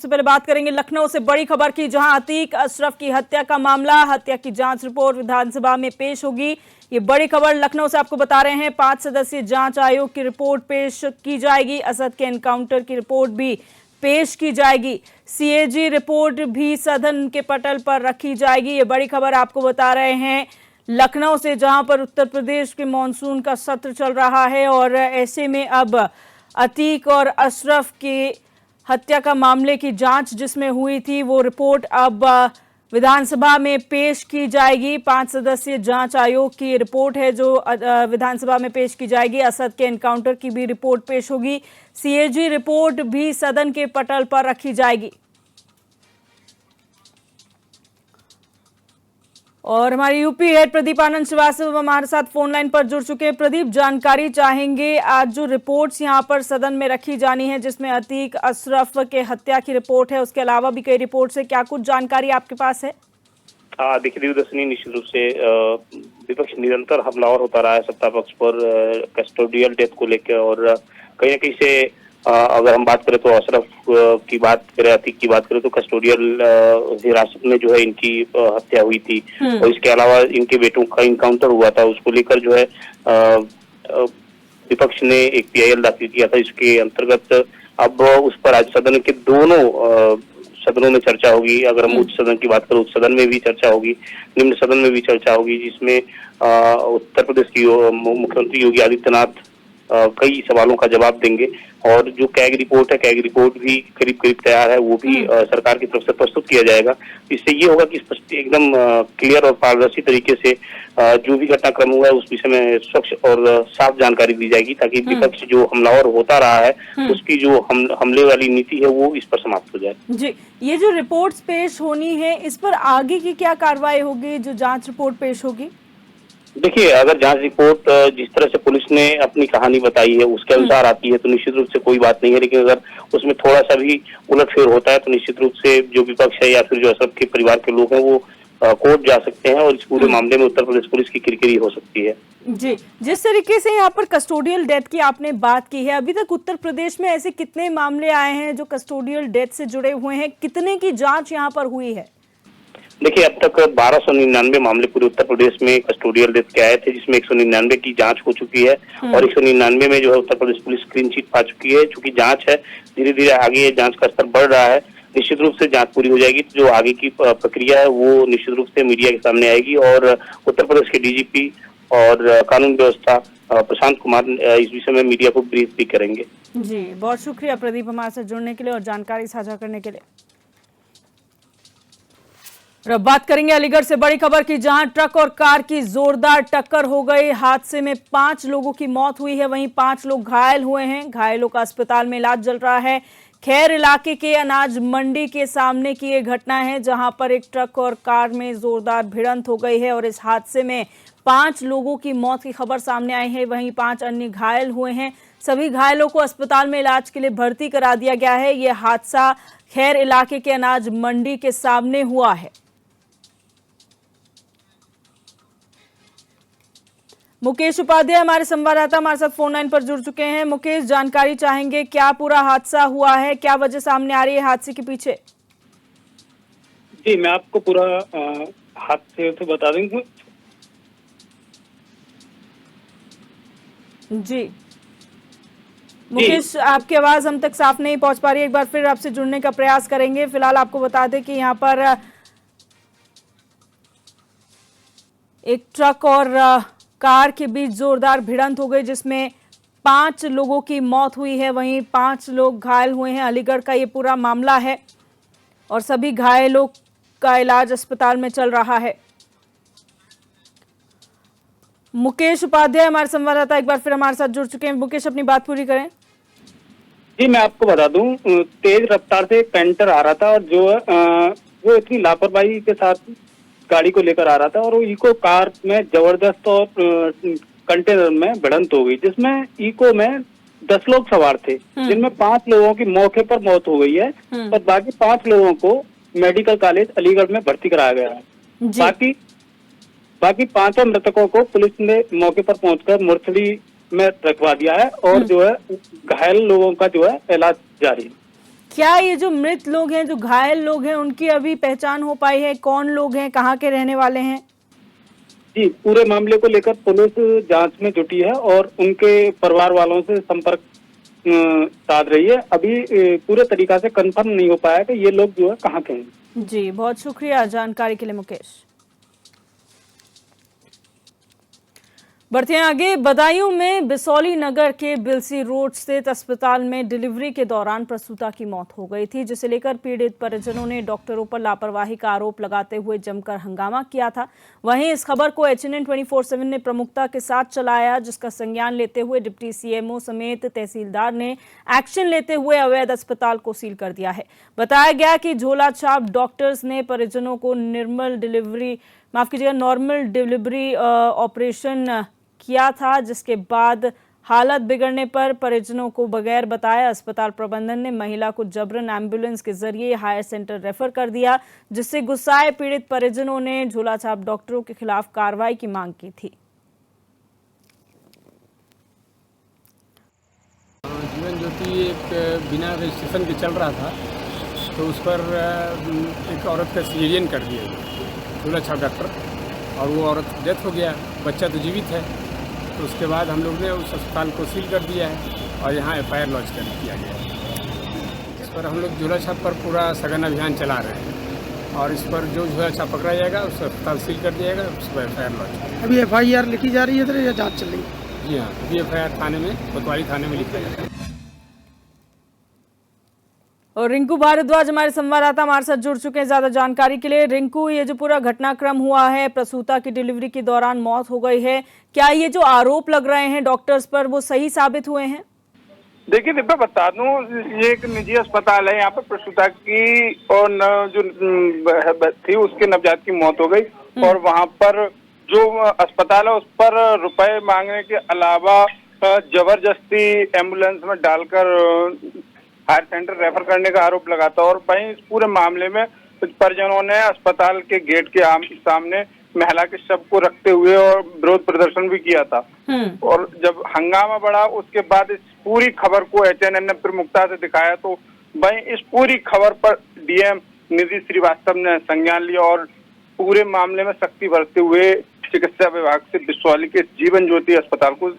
सबसे पहले बात करेंगे लखनऊ से बड़ी खबर की, जहां अतीक अशरफ की हत्या का मामला, हत्या की जांच रिपोर्ट विधानसभा में पेश होगी। ये बड़ी खबर लखनऊ से आपको बता रहे हैं। 5 सदस्यीय जांच आयोग की रिपोर्ट पेश की जाएगी। असद के एनकाउंटर की रिपोर्ट भी पेश की जाएगी। सीएजी रिपोर्ट भी सदन के पटल पर रखी जाएगी। ये बड़ी खबर आपको बता रहे हैं लखनऊ से, जहां पर उत्तर प्रदेश के मानसून का सत्र चल रहा है और ऐसे में अब अतीक और अशरफ के हत्या का मामले की जांच जिसमें हुई थी वो रिपोर्ट अब विधानसभा में पेश की जाएगी। 5 सदस्यीय जांच आयोग की रिपोर्ट है जो विधानसभा में पेश की जाएगी। असद के एनकाउंटर की भी रिपोर्ट पेश होगी। सीएजी रिपोर्ट भी सदन के पटल पर रखी जाएगी। और हमारे यूपी हेड प्रदीप आनंद श्रीवास्तव हमारे साथ फोन लाइन पर जुड़ चुके हैं। प्रदीप, जानकारी चाहेंगे, आज जो रिपोर्ट्स यहां पर सदन में रखी जानी है जिसमें अतीक अशरफ के हत्या की रिपोर्ट है, उसके अलावा भी कई रिपोर्ट्स है, क्या कुछ जानकारी आपके पास है? देखिए दिव्यदर्शनी, निश्चित रूप से विपक्ष निरंतर हमलावर होता रहा है सत्ता पक्ष पर कस्टोडियल डेथ को लेकर, और कहीं न कहीं से अगर हम बात करें तो अशरफ की बात करें, अतीक की बात करें तो कस्टोडियल हिरासत में जो है इनकी हत्या हुई थी, और इसके अलावा इनके बेटों का इनकाउंटर हुआ था, उसको लेकर जो है विपक्ष ने एक पीआईएल दाखिल किया था। इसके अंतर्गत अब उस पर आज सदन के दोनों सदनों में चर्चा होगी। अगर हम उच्च सदन की बात करें, उच्च सदन में भी चर्चा होगी, निम्न सदन में भी चर्चा होगी, जिसमें उत्तर प्रदेश की मुख्यमंत्री योगी आदित्यनाथ कई सवालों का जवाब देंगे। और जो कैग रिपोर्ट है, कैग रिपोर्ट भी करीब करीब तैयार है, वो भी सरकार की तरफ से प्रस्तुत किया जाएगा। इससे ये होगा कि एकदम क्लियर और पारदर्शी तरीके से जो भी घटनाक्रम हुआ है उस विषय में स्वच्छ और साफ जानकारी दी जाएगी, ताकि विपक्ष जो हमलावर होता रहा है उसकी जो हमले वाली नीति है वो इस पर समाप्त हो जाए। जी, ये जो रिपोर्ट्स पेश होनी है, इस पर आगे की क्या कार्रवाई होगी जो जांच रिपोर्ट पेश होगी? देखिए, अगर जांच रिपोर्ट जिस तरह से पुलिस ने अपनी कहानी बताई है उसके अनुसार आती है तो निश्चित रूप से कोई बात नहीं है, लेकिन अगर उसमें थोड़ा सा भी उलटफेर होता है तो निश्चित रूप से जो विपक्ष है या फिर जो अशरफ के परिवार के लोग हैं वो कोर्ट जा सकते हैं, और इस पूरे मामले में उत्तर प्रदेश पुलिस की किरकिरी हो सकती है। जी, जिस तरीके से यहाँ पर कस्टोडियल डेथ की आपने बात की है, अभी तक उत्तर प्रदेश में ऐसे कितने मामले आए हैं जो कस्टोडियल डेथ से जुड़े हुए हैं? कितने की जांच यहाँ पर हुई है? देखिए, अब तक 1299 मामले पूरे उत्तर प्रदेश में कस्टोडियल डेथ के आए थे, जिसमें 199 की जांच हो चुकी है, और 199 में जो है Uttar Pradesh police clean chit पा चुकी है। चूंकि जांच है, धीरे धीरे आगे जांच का स्तर बढ़ रहा है, निश्चित रूप से जांच पूरी हो जाएगी तो जो आगे की प्रक्रिया है वो निश्चित रूप से मीडिया के सामने आएगी, और उत्तर प्रदेश के डीजीपी और कानून व्यवस्था प्रशांत कुमार इस विषय में मीडिया को ब्रीफ भी करेंगे। जी, बहुत शुक्रिया प्रदीप हमारे साथ जुड़ने के लिए और जानकारी साझा करने के लिए। और अब बात करेंगे अलीगढ़ से बड़ी खबर की, जहां ट्रक और कार की जोरदार टक्कर हो गई। हादसे में 5 लोगों की मौत हुई है, वहीं 5 लोग घायल हुए हैं। घायलों का अस्पताल में इलाज चल रहा है। खैर इलाके के अनाज मंडी के सामने की ये घटना है, जहां पर एक ट्रक और कार में जोरदार भिड़ंत हो गई है और इस हादसे में 5 लोगों की मौत की खबर सामने आई है, वहीं 5 अन्य घायल हुए हैं। सभी घायलों को अस्पताल में इलाज के लिए भर्ती करा दिया गया है। यह हादसा खैर इलाके के अनाज मंडी के सामने हुआ है। मुकेश उपाध्याय हमारे संवाददाता हमारे साथ फोन लाइन पर जुड़ चुके हैं। मुकेश, जानकारी चाहेंगे, क्या पूरा हादसा हुआ है, क्या वजह सामने आ रही है हादसे के पीछे? जी, मैं आपको पूरा हादसे से बता दूंगा। जी मुकेश, आपकी आवाज हम तक साफ नहीं पहुंच पा रही है, एक बार फिर आपसे जुड़ने का प्रयास करेंगे। फिलहाल आपको बता दें कि यहाँ पर एक ट्रक और कार के बीच जोरदार भिड़ंत हो गई, जिसमें 5 लोगों की मौत हुई है, वहीं 5 लोग घायल हुए हैं। अलीगढ़ का ये पूरा मामला है और सभी घायलों का इलाज अस्पताल में चल रहा है। मुकेश उपाध्याय हमारे संवाददाता एक बार फिर हमारे साथ जुड़ चुके हैं। मुकेश, अपनी बात पूरी करें। जी, मैं आपको बता दूं, तेज रफ्तार से कैंटर आ रहा था और वो इतनी लापरवाही के साथ गाड़ी को लेकर आ रहा था और वो इको कार में जबरदस्त और कंटेनर में भिड़ंत हो गई, जिसमें इको में 10 लोग सवार थे, जिनमें 5 लोगों की मौके पर मौत हो गई है और बाकी 5 लोगों को मेडिकल कॉलेज अलीगढ़ में भर्ती कराया गया है। बाकी 5 मृतकों को पुलिस ने मौके पर पहुंचकर मुर्शली में रखवा दिया है और जो है घायल लोगों का जो है इलाज जारी है। क्या ये जो मृत लोग हैं, जो घायल लोग हैं, उनकी अभी पहचान हो पाई है? कौन लोग हैं, कहाँ के रहने वाले हैं? जी, पूरे मामले को लेकर पुलिस जांच में जुटी है और उनके परिवार वालों से संपर्क साध रही है। अभी पूरे तरीका से कंफर्म नहीं हो पाया कि ये लोग जो है कहाँ के हैं। जी, बहुत शुक्रिया जानकारी के लिए मुकेश। बढ़ते हैं आगे। बदायूं में बिसौली नगर के बिलसी रोड स्थित अस्पताल में डिलीवरी के दौरान प्रसूता की मौत हो गई थी, जिसे लेकर पीड़ित परिजनों ने डॉक्टरों पर लापरवाही का आरोप लगाते हुए जमकर हंगामा किया था। वहीं इस खबर को HNN 24/7 ने प्रमुखता के साथ चलाया, जिसका संज्ञान लेते हुए डिप्टी CMO समेत तहसीलदार ने एक्शन लेते हुए अवैध अस्पताल को सील कर दिया है। बताया गया कि झोला छाप डॉक्टर्स ने परिजनों को नॉर्मल डिलीवरी ऑपरेशन किया था, जिसके बाद हालत बिगड़ने पर परिजनों को बगैर बताए अस्पताल प्रबंधन ने महिला को जबरन एम्बुलेंस के जरिए हायर सेंटर रेफर कर दिया, जिससे गुस्साए पीड़ित परिजनों ने झोला छाप डॉक्टरों के खिलाफ कार्रवाई की मांग की थी। जीवन ज्योति एक बिना रजिस्ट्रेशन के चल रहा था, तो उस पर एक औरत का सीजरियन कर दिया झोला छाप डॉक्टर, और वो औरत डेथ हो गया, बच्चा तो जीवित है। तो उसके बाद हम लोग ने उस अस्पताल को सील कर दिया है और यहाँ FIR लॉन्च किया गया है। इस पर हम लोग झोला छाप पर पूरा सघन अभियान चला रहे हैं और इस पर जो झोला छाप पकड़ा जाएगा उस अस्पताल सील कर दिया जाएगा, उस पर FIR लॉन्च। अभी FIR लिखी जा रही है इधर या जांच चल रही है? जी हाँ, अभी FIR थाने में, कोतवाली थाने में लिखा जाएगा। और रिंकू भारद्वाज हमारे संवाददाता हमारे साथ जुड़ चुके हैं ज्यादा जानकारी के लिए। रिंकू, ये जो पूरा घटनाक्रम हुआ है, प्रसूता की डिलीवरी के दौरान मौत हो गई है, क्या ये जो आरोप लग रहे हैं डॉक्टर्स पर वो सही साबित हुए हैं? देखिए दिव्या, बता दूं, ये एक निजी अस्पताल है। यहाँ पर प्रसूता की और जो थी उसके नवजात की मौत हो गई और वहाँ पर जो अस्पताल है उस पर रुपए मांगने के अलावा जबरदस्ती एम्बुलेंस में डालकर हायर सेंटर रेफर करने का आरोप लगाता। और वहीं इस पूरे मामले में परिजनों ने अस्पताल के गेट के सामने महिला के शव को रखते हुए और विरोध प्रदर्शन भी किया था। और जब हंगामा बढ़ा उसके बाद इस पूरी खबर को HNN ने प्रमुखता से दिखाया, तो वहीं इस पूरी खबर पर DM निधि श्रीवास्तव ने संज्ञान लिया और पूरे मामले में सख्ती बरतते हुए चिकित्सा विभाग से बिसौली के जीवन ज्योति अस्पताल को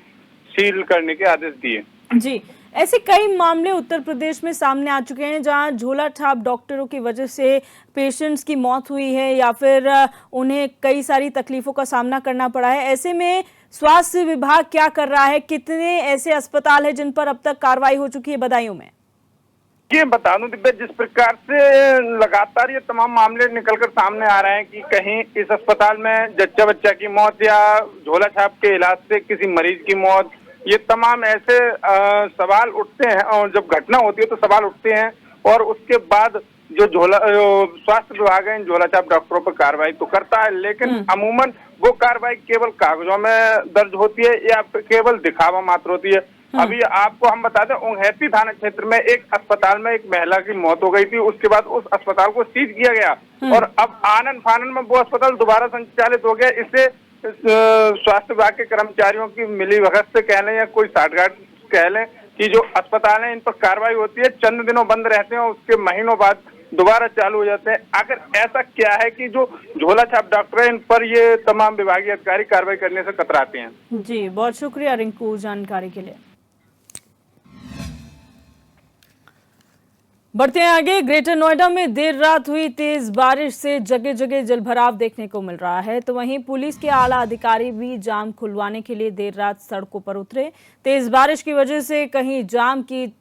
सील करने के आदेश दिए। जी, ऐसे कई मामले उत्तर प्रदेश में सामने आ चुके हैं जहां झोला छाप डॉक्टरों की वजह से पेशेंट्स की मौत हुई है या फिर उन्हें कई सारी तकलीफों का सामना करना पड़ा है। ऐसे में स्वास्थ्य विभाग क्या कर रहा है? कितने ऐसे अस्पताल हैं जिन पर अब तक कार्रवाई हो चुकी है बदायूं में? ये बता दूं दिव्या, जिस प्रकार से लगातार ये तमाम मामले निकलकर सामने आ रहे हैं कि कहीं इस अस्पताल में जच्चा बच्चा की मौत या झोला छाप के इलाज से किसी मरीज की मौत, ये तमाम ऐसे सवाल उठते हैं और जब घटना होती है तो सवाल उठते हैं और उसके बाद जो स्वास्थ्य विभाग है इन झोला छाप डॉक्टरों पर कार्रवाई तो करता है, लेकिन अमूमन वो कार्रवाई केवल कागजों में दर्ज होती है या केवल दिखावा मात्र होती है। अभी आपको हम बता दें, ऊँघैती थाना क्षेत्र में एक अस्पताल में एक महिला की मौत हो गई थी, उसके बाद उस अस्पताल को सीज किया गया और अब आनन फानन में वो अस्पताल दोबारा संचालित हो गया। इससे स्वास्थ्य विभाग के कर्मचारियों की मिलीभगत से कह लें या कोई साठगांठ कह लें कि जो अस्पताल है इन पर कार्रवाई होती है, चंद दिनों बंद रहते हैं और उसके महीनों बाद दोबारा चालू हो जाते हैं। आखिर ऐसा क्या है कि जो झोला छाप डॉक्टर है इन पर ये तमाम विभागीय अधिकारी कार्रवाई करने से कतराते हैं? जी, बहुत शुक्रिया रिंकू जानकारी के लिए। बढ़ते हैं आगे। ग्रेटर नोएडा में देर रात हुई तेज बारिश से जगह जगह जलभराव देखने को मिल रहा है, तो वहीं पुलिस के आला अधिकारी भी जाम खुलवाने के लिए देर रात सड़कों पर उतरे। तेज बारिश की वजह से कहीं जाम की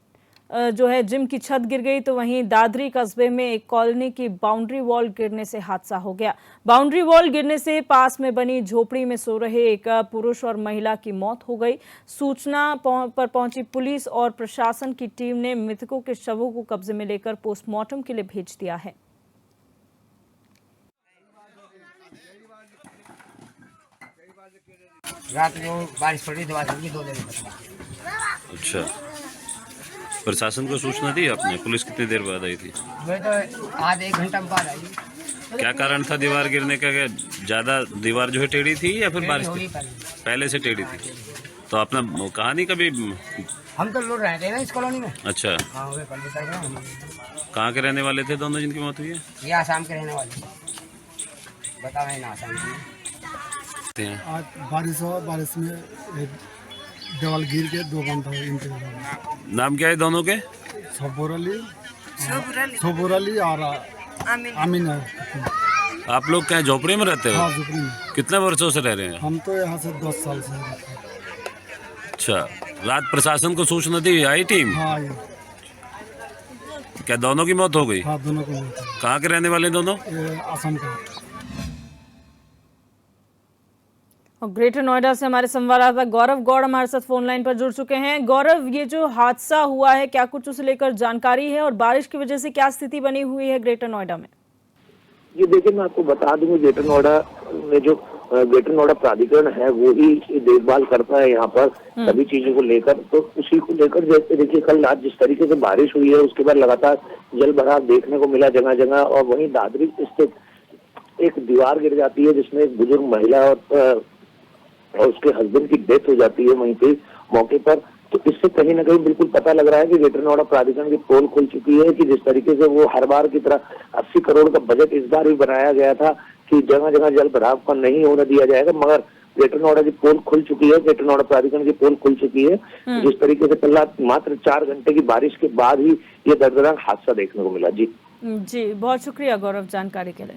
जिम की छत गिर गई, तो वहीं दादरी कस्बे में एक कॉलोनी की बाउंड्री वॉल गिरने से हादसा हो गया। बाउंड्री वॉल गिरने से पास में बनी झोपड़ी में सो रहे एक पुरुष और महिला की मौत हो गई। सूचना पर पहुंची पुलिस और प्रशासन की टीम ने मृतकों के शवों को कब्जे में लेकर पोस्टमार्टम के लिए भेज दिया है। रात में बारिश पड़ रही थी, 2 दिन। अच्छा, प्रशासन को सूचना दी आपने? पुलिस कितनी देर बाद आई थी? मैं तो आधे 1 घंटा बाद आई। क्या कारण था दीवार गिरने का? क्या ज्यादा दीवार जो है टेढ़ी थी या फिर बारिश थी? पहले से टेढ़ी थी, तो आपने कहा नहीं कभी हम तो लोग रहते हैं ना इस कॉलोनी में। अच्छा, हाँ वे पंडित कर रहे हैं हम। कहाँ के रहने वाले थे दोनों जिनकी मौत हुई है? ये आसाम के रहने वाले बता रहे हैं ना, आसाम के। आज बारिश हुआ, बारिश में एक देवाल गिर के 2 बंदा इंतकाल हुआ। नाम क्या है दोनों के? सबूर अली और आमीन है। आप लोग क्या झोपड़ी में रहते हो? हाँ, झुपड़ी में। कितने वर्षों से रह रहे हैं? हम तो यहाँ से 10 साल से रहते हैं। अच्छा, रात प्रशासन को सूचना दी, आई टीम? हाँ, क्या दोनों की मौत हो गई? हाँ, दोनों को मिलता है। कहाँ के रहने वाले दोनों? ये असम का। और ग्रेटर नोएडा से हमारे संवाददाता गौरव गौड़ हमारे साथ फोन लाइन पर जुड़ चुके हैं। गौरव, ये जो हादसा हुआ है, क्या कुछ उसे लेकर जानकारी है और बारिश की वजह से क्या स्थिति बनी हुई है ग्रेटर नोएडा में? ये देखिए, मैं आपको बता दूं, ग्रेटर नोएडा में जो ग्रेटर नोएडा प्राधिकरण है वो ही देखभाल करता है यहाँ पर सभी चीजों को लेकर। तो उसी को लेकर जैसे देखिए, कल रात जिस तरीके से बारिश हुई है उसके बाद लगातार जल भराव देखने को मिला जगह जगह। और वहीं दादरी स्थित एक दीवार गिर जाती है जिसमें एक बुजुर्ग महिला और उसके हस्बैंड की डेथ हो जाती है वहीं पे मौके पर। तो इससे कहीं ना कहीं बिल्कुल पता लग रहा है कि ग्रेटर नोएडा प्राधिकरण की पोल खुल चुकी है कि जिस तरीके से वो हर बार की तरह 80 करोड़ का बजट इस बार भी बनाया गया था कि जगह जगह जल भराव का नहीं होने दिया जाएगा, मगर ग्रेटर नोएडा की पोल खुल चुकी है, ग्रेटर नोएडा प्राधिकरण की पोल खुल चुकी है। जिस तरीके से कल रात मात्र 4 घंटे की बारिश के बाद ही ये दर्दनाक हादसा देखने को मिला। जी, बहुत शुक्रिया गौरव जानकारी के लिए।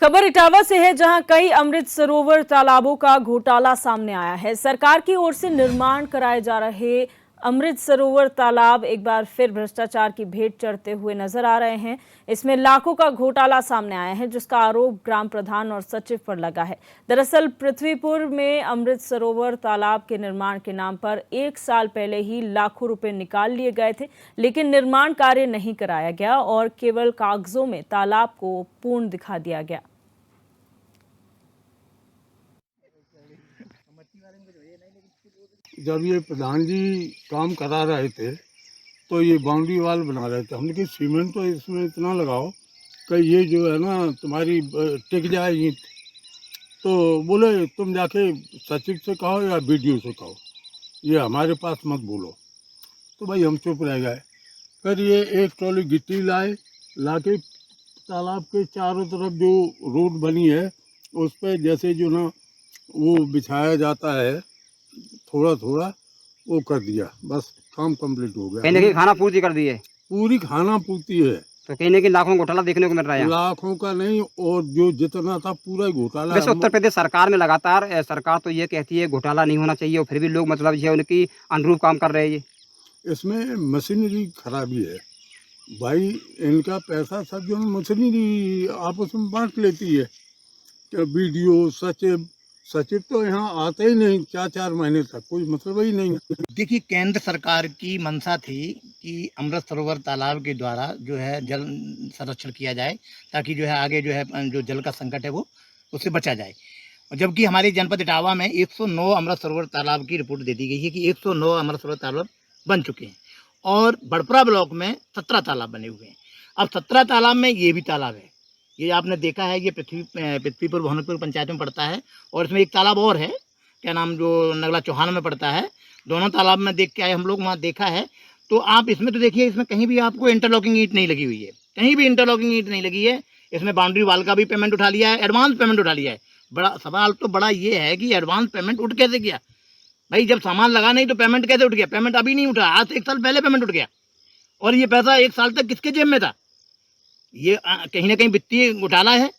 खबर इटावा से है, जहां कई अमृत सरोवर तालाबों का घोटाला सामने आया है। सरकार की ओर से निर्माण कराए जा रहे अमृत सरोवर तालाब एक बार फिर भ्रष्टाचार की भेंट चढ़ते हुए नजर आ रहे हैं। इसमें लाखों का घोटाला सामने आया है, जिसका आरोप ग्राम प्रधान और सचिव पर लगा है। दरअसल पृथ्वीपुर में अमृत सरोवर तालाब के निर्माण के नाम पर 1 साल पहले ही लाखों रुपए निकाल लिए गए थे, लेकिन निर्माण कार्य नहीं कराया गया और केवल कागजों में तालाब को पूर्ण दिखा दिया गया। जब ये प्रधान जी काम करा रहे थे तो ये बाउंड्री वाल बना रहे थे। हमने कहा सीमेंट तो इसमें इतना लगाओ कि ये जो है ना तुम्हारी टिक जाए ईंट। तो बोले तुम जाके सचिव से कहो या बीडीओ से कहो, ये हमारे पास मत बोलो। तो भाई हम चुप रह गए। फिर ये एक ट्रॉली गिट्टी ला के तालाब के चारों तरफ जो रोड बनी है उस पर जैसे जो ना वो बिछाया जाता है थोड़ा थोड़ा, वो कर दिया, बस काम कंप्लीट हो गया। कहीं ना कहीं खाना पूर्ति कर दी है, पूरी खाना पूर्ति है। तो कहीं ना कहीं लाखों घोटाला देखने को मिल रहा है। लाखों का नहीं, और जो जितना था पूरा ही घोटाला। वैसे उत्तर प्रदेश सरकार में लगातार सरकार तो ये कहती है घोटाला नहीं होना चाहिए, और फिर भी लोग मतलब ये उनकी अनुरूप काम कर रहे हैं। इसमें मशीनरी खराबी है भाई, इनका पैसा सब जो मशीनरी आपस में बांट लेती है। बीडीओ सचिव तो यहाँ आते ही नहीं 4-4 महीने तक, कोई मतलब ही नहीं। देखिए, केंद्र सरकार की मंशा थी कि अमृत सरोवर तालाब के द्वारा जो है जल संरक्षण किया जाए, ताकि जो है आगे जो है जो जल का संकट है वो उससे बचा जाए। और जबकि हमारे जनपद इटावा में 109 अमृत सरोवर तालाब की रिपोर्ट दे दी गई है कि 109 अमृत सरोवर तालाब बन चुके हैं, और बड़पुरा ब्लॉक में 17 तालाब बने हुए हैं। अब 17 तालाब में ये भी तालाब है, ये आपने देखा है, ये पृथ्वीपुर भवनपुर पंचायत में पड़ता है। और इसमें एक तालाब और है, क्या नाम, जो नगला चौहान में पड़ता है। दोनों तालाब में देख के आए हम लोग, वहाँ देखा है। तो आप इसमें तो देखिए, इसमें कहीं भी आपको इंटरलॉकिंग ईंट नहीं लगी हुई है, कहीं भी इंटरलॉकिंग ईंट नहीं लगी है। इसमें बाउंड्री वाल का भी पेमेंट उठा लिया है, एडवांस पेमेंट उठा लिया है। बड़ा सवाल तो बड़ा ये है कि एडवांस पेमेंट उठ कैसे गया भाई? जब सामान लगा नहीं तो पेमेंट कैसे उठ गया? पेमेंट अभी नहीं उठा, आज से 1 साल पहले पेमेंट उठ गया। और ये पैसा 1 साल तक किसके जेब में था? ये कहीं ना कहीं वित्तीय घोटाला है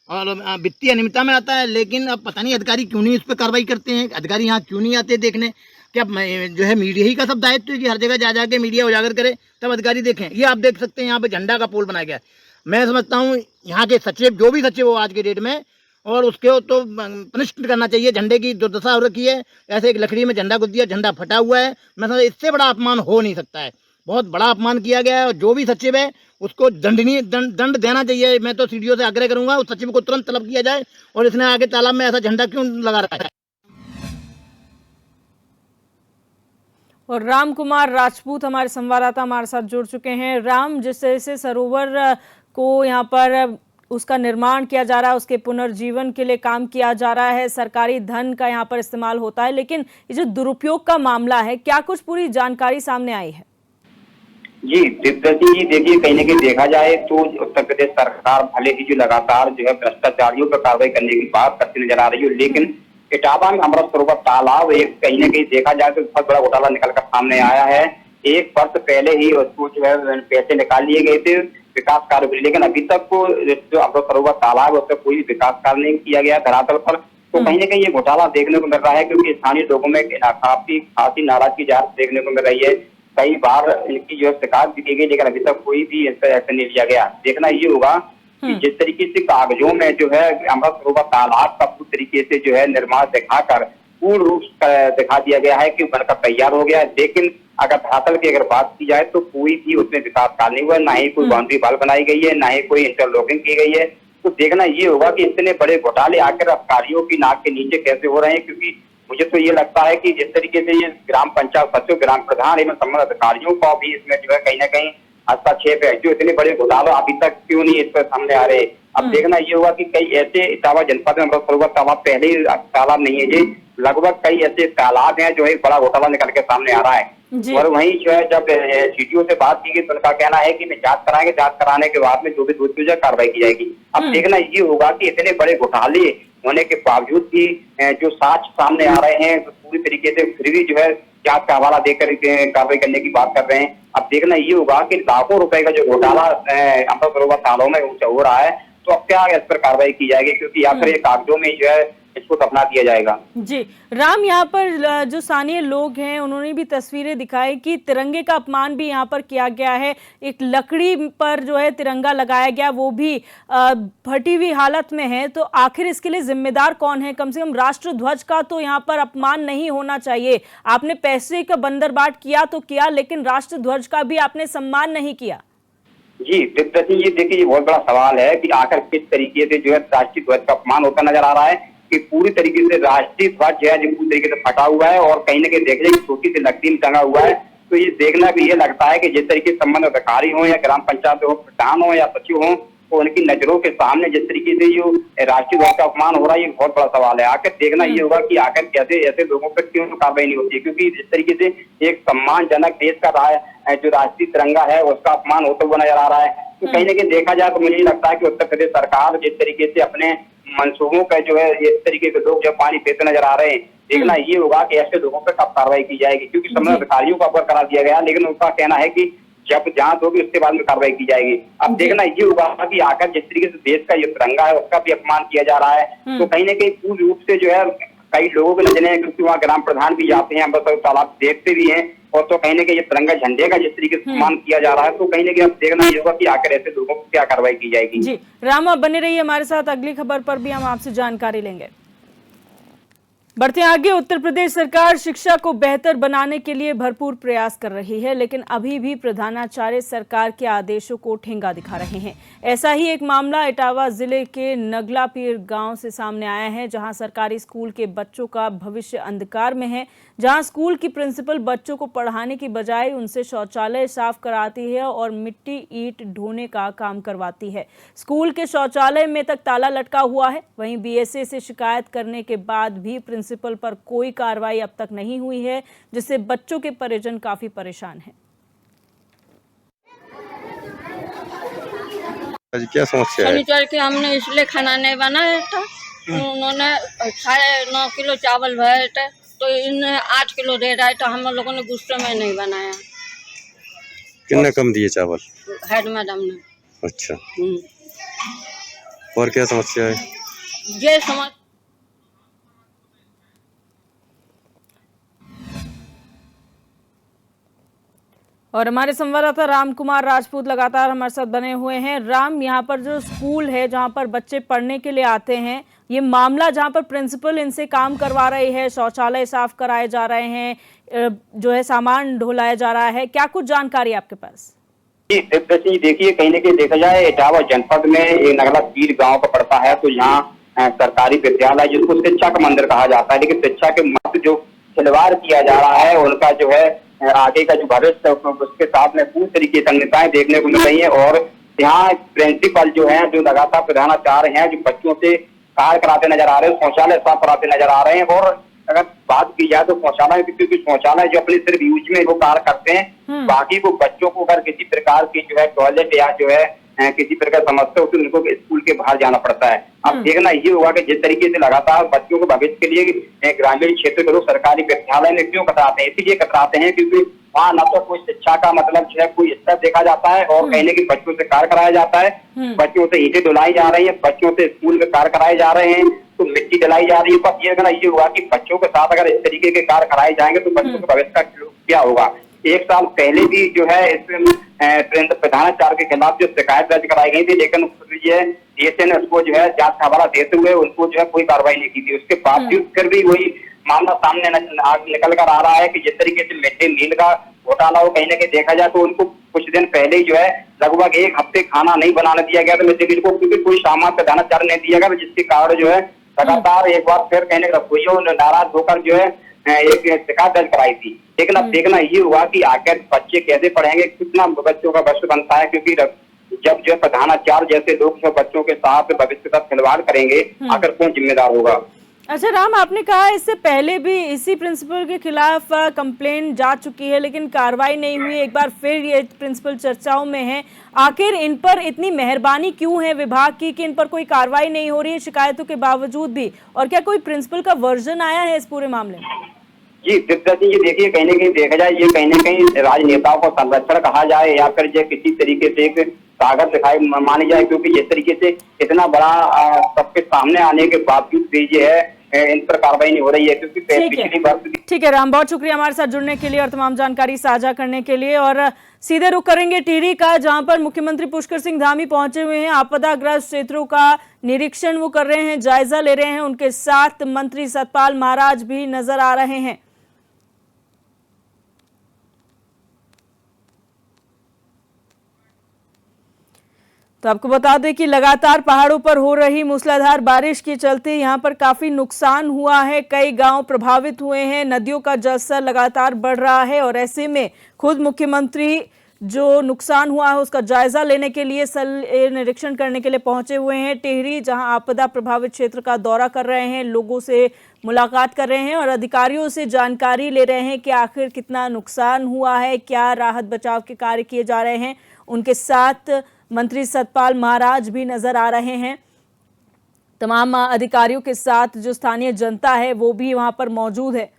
और वित्तीय अनियमितता में आता है। लेकिन अब पता नहीं अधिकारी क्यों नहीं इस पर कार्रवाई करते हैं, अधिकारी यहाँ क्यों नहीं आते देखने? क्या जो है मीडिया ही का सब दायित्व है कि हर जगह जा के मीडिया उजागर करे तब अधिकारी देखें? ये आप देख सकते हैं, यहाँ पे झंडा का पोल बनाया गया है। मैं समझता हूँ यहाँ के सचिव, जो भी सचिव हो आज के डेट में, और उसके तो पनिष्मेंट करना चाहिए। झंडे की दुर्दशा हो रखी है, ऐसे एक लकड़ी में झंडा घुस दिया, झंडा फटा हुआ है। मैं समझता इससे बड़ा अपमान हो नहीं सकता है, बहुत बड़ा अपमान किया गया है। और जो भी सचिव है उसको दंड देना चाहिए। मैं तो सीडीओ से आग्रह करूंगा उस सचिव को तुरंत तलब किया जाए, और इसने आगे तालाब में ऐसा झंडा क्यों लगा रखा है। और राम कुमार राजपूत हमारे संवाददाता हमारे साथ जुड़ चुके हैं। राम, जिस तरह से सरोवर को यहाँ पर उसका निर्माण किया जा रहा है, उसके पुनर्जीवन के लिए काम किया जा रहा है, सरकारी धन का यहाँ पर इस्तेमाल होता है, लेकिन ये जो दुरुपयोग का मामला है, क्या कुछ पूरी जानकारी सामने आई है? जी दिव्यति जी, देखिए कहीं न कहीं देखा जाए तो उत्तर प्रदेश सरकार भले ही जो लगातार जो है भ्रष्टाचारियों पर कार्रवाई करने की बात करती नजर आ रही है, लेकिन इटावा में अमृत सरोवर तालाब एक कहीं न कहीं देखा जाए तो बहुत बड़ा घोटाला निकलकर सामने आया है। 1 वर्ष पहले ही उसको जो है पैसे निकाल लिए गए थे विकास कार्य के लिए, लेकिन अभी तक जो अमृत सरोवर तालाब है उसका कोई विकास कार्य नहीं किया गया धरातल पर। तो कहीं न कहीं ये घोटाला देखने को मिल रहा है, क्योंकि स्थानीय लोगों में काफी खासी नाराजगी देखने को मिल रही है। कई बार इनकी जो शिकायत भी की गई, लेकिन अभी तक कोई भी इस पर एक्शन नहीं लिया गया। देखना ये होगा कि जिस तरीके से कागजों में जो है अमृत सरोवर तालाब का पूरी तरीके से जो है निर्माण दिखाकर पूर्ण रूप दिखा दिया गया है कि बनकर तैयार हो गया, लेकिन अगर धरातल की अगर बात की जाए तो कोई भी उसमें विकास कार्य नहीं हुआ, ना ही कोई बाउंड्री वाल बनाई गई है, ना ही कोई इंटरलॉकिंग की गई है। तो देखना ये होगा कि इतने बड़े घोटाले आकर अधिकारियों की नाक के नीचे कैसे हो रहे हैं, क्योंकि मुझे तो ये लगता है कि जिस तरीके से ये ग्राम पंचायत सचिव, ग्राम प्रधान एवं संबंधित अधिकारियों को भी इसमें जो है कहीं ना कहीं हस्तक्षेप है। जो इतने बड़े घोटाले अभी तक क्यों नहीं इस पर सामने आ रहे। अब देखना ये होगा कि कई ऐसे इटावा जनपद में अमृत सरोवर तालाब पहले ही तालाब नहीं है जी, लगभग कई ऐसे तालाब हैं जो एक बड़ा घोटाला निकल के सामने आ रहा है। और वहीं जो है जब सीडीओ से बात की गई तो उनका कहना है कि मैं जांच कराएंगे, जांच कराने के बाद में जो भी दोषी है कार्रवाई की जाएगी। अब देखना ये होगा कि इतने बड़े घोटाले होने के बावजूद भी जो साक्ष्य सामने आ रहे हैं तो पूरी तरीके से फिर भी जो है जांच का हवाला देकर कार्रवाई करने की बात कर रहे हैं। अब देखना ये होगा कि लाखों रुपए का जो घोटाला अमृत सरोवर तालों में हो रहा है, तो अब क्या इस पर कार्रवाई की जाएगी, क्योंकि या फिर ये कागजों में जो है इसको दफना दिया जाएगा। जी राम, यहाँ पर जो स्थानीय लोग हैं उन्होंने भी तस्वीरें दिखाई कि तिरंगे का अपमान भी यहाँ पर किया गया है। एक लकड़ी पर जो है तिरंगा लगाया गया, वो भी फटी हुई हालत में है। तो आखिर इसके लिए जिम्मेदार कौन है? कम से कम राष्ट्र ध्वज का तो यहाँ पर अपमान नहीं होना चाहिए। आपने पैसे का बंदरबाट किया तो किया, लेकिन राष्ट्र ध्वज का भी आपने सम्मान नहीं किया। जी दिव्यति, ये देखिए ये बहुत बड़ा सवाल है कि आखिर किस तरीके से जो है राष्ट्रीय ध्वज का अपमान होता नजर आ रहा है कि पूरी तरीके से राष्ट्रीय ध्वज जो है जो पूरी तरीके से फटा हुआ है और कहीं ना कहीं देख लें छोटी सी लकड़ी में टंगा हुआ है। तो ये देखना भी ये लगता है कि जिस तरीके से संबंधित अधिकारी हो या ग्राम पंचायत हो, प्रधान हो या सचिव हो, तो उनकी नजरों के सामने जिस तरीके से जो राष्ट्रीय ध्वज का अपमान हो रहा है, ये बहुत बड़ा सवाल है। आखिर देखना ये होगा कि आखिर कैसे ऐसे लोगों पर क्यों कार्रवाई नहीं होती है, क्योंकि जिस तरीके से एक सम्मानजनक देश का जो राष्ट्रीय तिरंगा है उसका अपमान होता हुआ नजर आ रहा है। तो कहीं ना कहीं देखा जाए तो मुझे लगता है कि उत्तर प्रदेश सरकार जिस तरीके से अपने मंसूबों का जो है इस तरीके के लोग जब पानी पीते नजर आ रहे हैं, देखना ये होगा कि ऐसे लोगों पर कब कार्रवाई की जाएगी, क्योंकि संबंधित अधिकारियों को अवगत करा दिया गया, लेकिन उनका कहना है कि जब जांच होगी उसके बाद में कार्रवाई की जाएगी। अब देखना ये होगा कि आकर जिस तरीके से देश का ये तिरंगा है उसका भी अपमान किया जा रहा है, तो कहीं ना कहीं पूर्ण रूप से जो है कई लोगों की नजरें, क्योंकि वहाँ ग्राम प्रधान भी जाते हैं, अमृत सरोवर तालाब देखते भी हैं, और तो कहीं ना कहीं ये तिरंगा झंडे का जिस तरीके से सम्मान किया जा रहा है, तो कहीं ना कहीं अब देखना ये होगा कि आकर ऐसे लोगों को क्या कार्रवाई की जाएगी। जी राम, आप बने रहिए हमारे साथ, अगली खबर पर भी हम आपसे जानकारी लेंगे। बढ़ते आगे, उत्तर प्रदेश सरकार शिक्षा को बेहतर बनाने के लिए भरपूर प्रयास कर रही है, लेकिन अभी भी प्रधानाचार्य सरकार के आदेशों को ठेंगा दिखा रहे हैं। ऐसा ही एक मामला इटावा जिले के नगलापीर गांव से सामने आया है, जहां सरकारी स्कूल के बच्चों का भविष्य अंधकार में है, जहां स्कूल की प्रिंसिपल बच्चों को पढ़ाने की बजाय उनसे शौचालय साफ कराती है और मिट्टी ईंट ढोने का काम करवाती है। स्कूल के शौचालय में तक ताला लटका हुआ है। वहीं बीएसए से शिकायत करने के बाद भी प्रिंसिपल पर कोई कार्रवाई अब तक नहीं हुई है, जिससे बच्चों के परिजन काफी परेशान हैं। क्या समस्या है? शनिवार के हमने इसलिए खाना नहीं बनाया था, उन्होंने 9.5 किलो चावल भरा था, तो इन्हें 8 किलो दे रहा है, तो हम लोगों ने गुस्से में नहीं बनाया। कितना कम दिए चावल? हेड मैडम ने। अच्छा, और क्या समस्या है? ये समझ और हमारे संवाददाता राम कुमार राजपूत लगातार हमारे साथ बने हुए हैं। राम, यहाँ पर जो स्कूल है जहाँ पर बच्चे पढ़ने के लिए आते हैं, ये मामला जहाँ पर प्रिंसिपल इनसे काम करवा रही है, शौचालय साफ कराए जा रहे हैं, जो है सामान ढोलाया जा रहा है, क्या कुछ जानकारी आपके पास? जी देखिए, कहीं ना कहीं देखा जाए इटावा जनपद में एक नगलापीर गाँव का पड़ता है, तो यहाँ सरकारी विद्यालय जिसको शिक्षा का मंदिर कहा जाता है, लेकिन शिक्षा के मत जो खिलवाड़ किया जा रहा है, उनका जो है आगे का जो भविष्य है उसके साथ में पूरी तरीके से अन्यताएं देखने को मिल रही है। और यहाँ प्रिंसिपल जो है, जो लगातार प्रधानाचार्य हैं, जो बच्चों से कार्य कराते नजर आ रहे हैं, शौचालय साफ कराते नजर आ रहे हैं। और अगर बात की जाए तो शौचालय, क्योंकि शौचालय जो अपने सिर्फ यूज में वो कार्य करते हैं, बाकी को बच्चों को अगर किसी प्रकार की जो है टॉयलेट या जो है किसी प्रकार समस्या होती है, उनको स्कूल के बाहर जाना पड़ता है। अब देखना ये होगा कि जिस तरीके से लगातार बच्चों को भविष्य के लिए ग्रामीण क्षेत्र के लोग सरकारी विद्यालय में क्यों कतराते हैं, इसलिए कतराते हैं क्योंकि वहाँ न तो कोई शिक्षा का मतलब जो है कोई स्तर देखा जाता है, और कहने की बच्चों से कार्य कराया जाता है, बच्चों से ईंटें धुलाई जा रही है, बच्चों से स्कूल में कार्य कराए जा रहे हैं, तो मिट्टी डलाई जा रही है। बस ये कहना ये हुआ कि बच्चों के साथ अगर इस तरीके के कार्य कराए जाएंगे तो बच्चों के भविष्य का क्या होगा। एक साल पहले भी जो है इस प्रधानाचार्य के खिलाफ जो शिकायत दर्ज कराई गई थी, लेकिन डीएसए ने उसको जो है जांच का हवाला देते हुए उनको जो है कोई कार्रवाई नहीं की थी। उसके बावजूद फिर भी वही मामला सामने निकल कर आ रहा है कि जिस तरीके से मिड डे मील का घोटाला हो, कहीं ना कहीं देखा जाए तो उनको कुछ दिन पहले ही जो है लगभग 1 हफ्ते खाना नहीं बनाने दिया गया था मिड डे मील को, क्योंकि कोई सामान प्रधानाचार्य नहीं दिया गया, जिसके कारण जो है लगातार एक बार फिर कहने का रसोइयों ने नाराज होकर जो है एक शिकायत दर्ज कराई थी। लेकिन अब देखना ये हुआ कि आखिर बच्चे कैसे पढ़ेंगे, कितना बच्चों का भविष्य बनता है, क्योंकि जब जो प्रधानाचार्य जैसे लोग जो बच्चों के साथ भविष्य का खिलवाड़ करेंगे, आखिर कौन जिम्मेदार होगा। अच्छा राम, आपने कहा इससे पहले भी इसी प्रिंसिपल के खिलाफ कंप्लेंट जा चुकी है लेकिन कार्रवाई नहीं हुई, एक बार फिर ये प्रिंसिपल चर्चाओं में है। आखिर इन पर इतनी मेहरबानी क्यों है विभाग की कि इन पर कोई कार्रवाई नहीं हो रही है शिकायतों के बावजूद भी, और क्या कोई प्रिंसिपल का वर्जन आया है इस पूरे मामले में? जी दिव्या जी, ये देखिए कहीं ना कहीं देखा जाए, ये कहीं ना कहीं राजनेताओं को संरक्षण कहा जाए या फिर जो किसी तरीके से एक ताकत दिखाई मानी जाए, क्योंकि जिस तरीके से इतना बड़ा सबके सामने आने के बावजूद भी ये है इन पर कार्रवाई नहीं हो रही है। क्योंकि पिछली बार। ठीक है राम, बहुत शुक्रिया हमारे साथ जुड़ने के लिए और तमाम जानकारी साझा करने के लिए। और सीधे रुख करेंगे टिहरी का, जहां पर मुख्यमंत्री पुष्कर सिंह धामी पहुंचे हुए हैं। आपदाग्रस्त क्षेत्रों का निरीक्षण वो कर रहे हैं, जायजा ले रहे हैं। उनके साथ मंत्री सतपाल महाराज भी नजर आ रहे हैं। तो आपको बता दें कि लगातार पहाड़ों पर हो रही मूसलाधार बारिश के चलते यहां पर काफी नुकसान हुआ है, कई गांव प्रभावित हुए हैं, नदियों का जलस्तर लगातार बढ़ रहा है और ऐसे में खुद मुख्यमंत्री जो नुकसान हुआ है उसका जायजा लेने के लिए निरीक्षण करने के लिए पहुंचे हुए हैं टिहरी, जहां आपदा प्रभावित क्षेत्र का दौरा कर रहे हैं, लोगों से मुलाकात कर रहे हैं और अधिकारियों से जानकारी ले रहे हैं कि आखिर कितना नुकसान हुआ है, क्या राहत बचाव के कार्य किए जा रहे हैं। उनके साथ मंत्री सतपाल महाराज भी नजर आ रहे हैं। तमाम अधिकारियों के साथ जो स्थानीय जनता है वो भी वहां पर मौजूद है।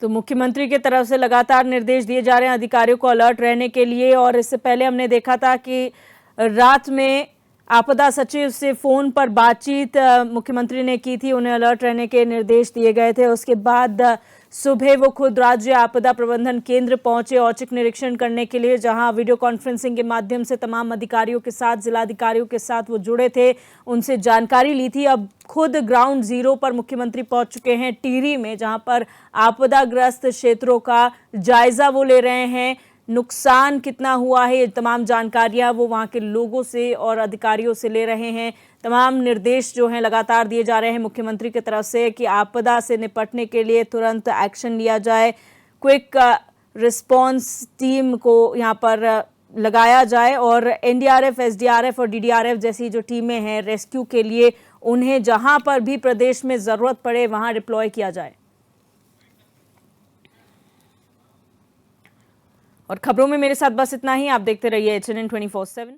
तो मुख्यमंत्री की तरफ से लगातार निर्देश दिए जा रहे हैं अधिकारियों को अलर्ट रहने के लिए। और इससे पहले हमने देखा था कि रात में आपदा सचिव से फोन पर बातचीत मुख्यमंत्री ने की थी, उन्हें अलर्ट रहने के निर्देश दिए गए थे। उसके बाद सुबह वो खुद राज्य आपदा प्रबंधन केंद्र पहुंचे औचक निरीक्षण करने के लिए, जहां वीडियो कॉन्फ्रेंसिंग के माध्यम से तमाम अधिकारियों के साथ, जिलाधिकारियों के साथ वो जुड़े थे, उनसे जानकारी ली थी। अब खुद ग्राउंड जीरो पर मुख्यमंत्री पहुंच चुके हैं टिहरी में, जहां पर आपदाग्रस्त क्षेत्रों का जायजा वो ले रहे हैं। नुकसान कितना हुआ है ये तमाम जानकारियां वो वहां के लोगों से और अधिकारियों से ले रहे हैं। तमाम निर्देश जो हैं लगातार दिए जा रहे हैं मुख्यमंत्री की तरफ से कि आपदा से निपटने के लिए तुरंत एक्शन लिया जाए, क्विक रिस्पांस टीम को यहाँ पर लगाया जाए और एनडीआरएफ, एसडीआरएफ और डीडीआरएफ जैसी जो टीमें हैं रेस्क्यू के लिए, उन्हें जहां पर भी प्रदेश में जरूरत पड़े वहां डिप्लॉय किया जाए। और खबरों में मेरे साथ बस इतना ही। आप देखते रहिए HNN 24/7।